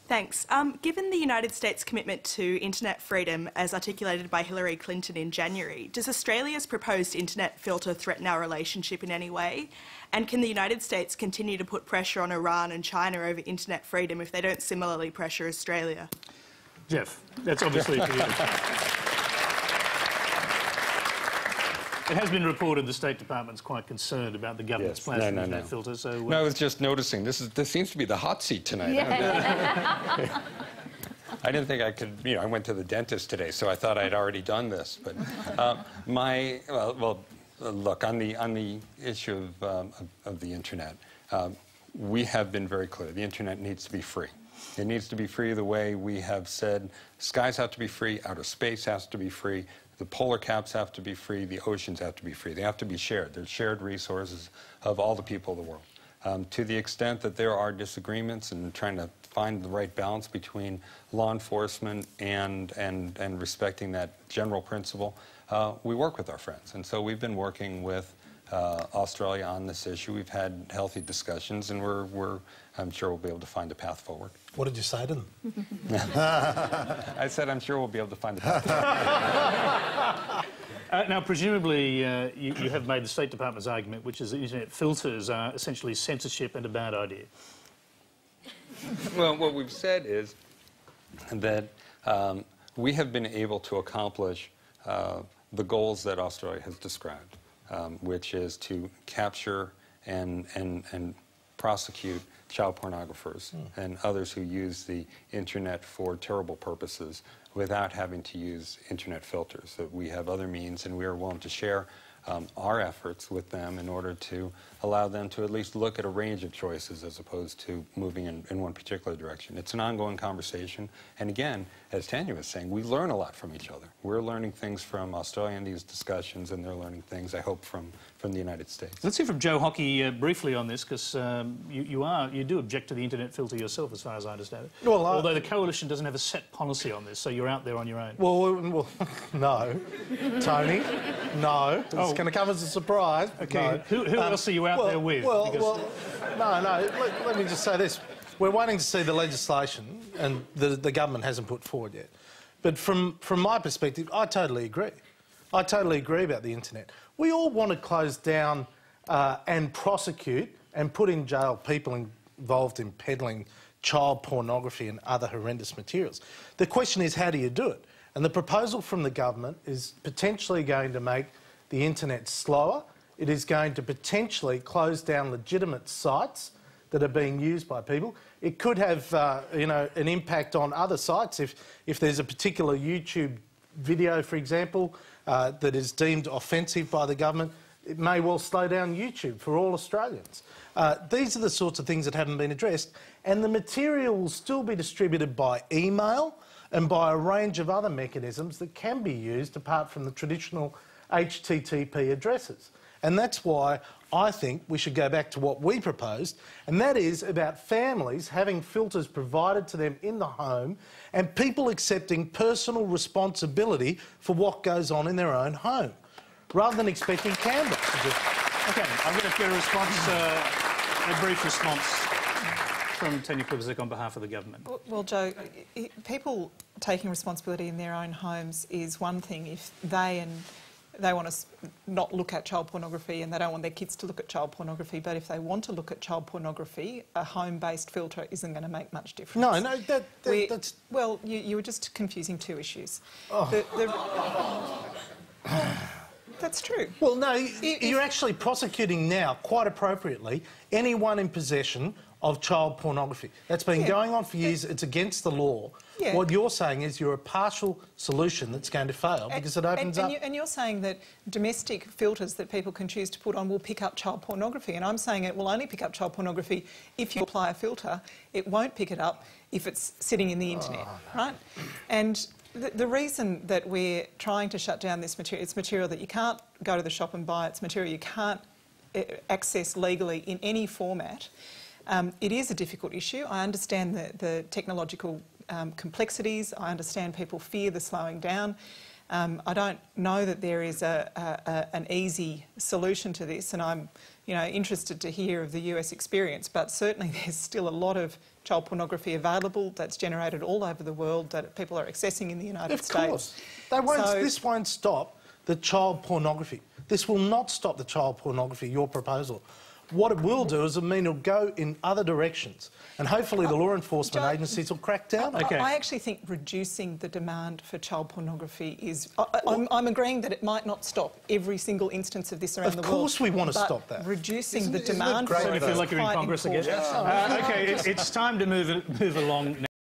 Thanks. Given the United States' commitment to internet freedom as articulated by Hillary Clinton in January, does Australia's proposed internet filter threaten our relationship in any way? And can the United States continue to put pressure on Iran and China over internet freedom if they don't similarly pressure Australia? Jeff, that's obviously for you. It has been reported the State Department's quite concerned about the government's plans for internet filters. So, no, I was just noticing this seems to be the hot seat tonight. Yeah. I didn't think I could. I went to the dentist today, so I thought I'd already done this. But look, on the issue of the internet, we have been very clear. The internet needs to be free. It needs to be free the way we have said skies have to be free, outer space has to be free. The polar caps have to be free, the oceans have to be free. They have to be shared. They're shared resources of all the people of the world. To the extent that there are disagreements and trying to find the right balance between law enforcement and respecting that general principle, we work with our friends. And so we've been working with Australia on this issue. We've had healthy discussions, and I'm sure we'll be able to find a path forward. What did you say to them? I said I'm sure we'll be able to find a path forward. Now, presumably, you have made the State Department's argument, which is that internet filters are essentially censorship and a bad idea. Well, what we've said is that we have been able to accomplish the goals that Australia has described, which is to capture and prosecute child pornographers and others who use the internet for terrible purposes without having to use internet filters. That we have other means, and we are willing to share our efforts with them in order to allow them to at least look at a range of choices as opposed to moving in one particular direction. It's an ongoing conversation, and again, as Tanya was saying, we learn a lot from each other. We're learning things from Australia in these discussions, and they're learning things, I hope, from the United States. Let's hear from Joe Hockey briefly on this, because you do object to the internet filter yourself, as far as I understand it. Well, although the coalition doesn't have a set policy on this, so you're out there on your own. Well, no, Tony, no. It's going to come as a surprise. Okay, no. Who else are you out there with? No. Let me just say this: we're waiting to see the legislation, and the government hasn't put forward yet. But from my perspective, I totally agree. I totally agree about the internet. We all want to close down and prosecute and put in jail people involved in peddling child pornography and other horrendous materials. The question is, how do you do it? And the proposal from the government is potentially going to make the internet slower. It is going to potentially close down legitimate sites that are being used by people. It could have, an impact on other sites if there's a particular YouTube video, for example, that is deemed offensive by the government. It may well slow down YouTube for all Australians. These are the sorts of things that haven't been addressed, and the material will still be distributed by email and by a range of other mechanisms that can be used apart from the traditional HTTP addresses. And that's why I think we should go back to what we proposed, and that is about families having filters provided to them in the home and people accepting personal responsibility for what goes on in their own home, rather than expecting cameras to do it. OK, I'm going to get a response, a brief response from Tanya Pilberseck on behalf of the government. Well, Joe, people taking responsibility in their own homes is one thing if they want to not look at child pornography and they don't want their kids to look at child pornography, but if they want to look at child pornography, a home-based filter isn't going to make much difference. No, that's... Well, you were just confusing two issues. That's true. Well, no, you're actually prosecuting now, quite appropriately, anyone in possession of child pornography. That's been going on for years. It's against the law. Yeah. What you're saying is you're a partial solution that's going to fail because it opens up... And you're saying that domestic filters that people can choose to put on will pick up child pornography, and I'm saying it will only pick up child pornography if you apply a filter. It won't pick it up if it's sitting in the internet, right? And the reason that we're trying to shut down this material, it's material that you can't go to the shop and buy, it's material you can't access legally in any format. It is a difficult issue. I understand the technological complexities. I understand people fear the slowing down. I don't know that there is an easy solution to this, and I'm interested to hear of the US experience, but certainly there's still a lot of child pornography available that's generated all over the world that people are accessing in the United States. Of course. This won't stop the child pornography. This will not stop the child pornography, your proposal. What it will do is it'll go in other directions, and hopefully the law enforcement agencies will crack down. I actually think reducing the demand for child pornography is... I'm agreeing that it might not stop every single instance of this around the world. Of course we want to stop that. Reducing the demand for it You feel like you're in Congress again? OK, it's time to move along now.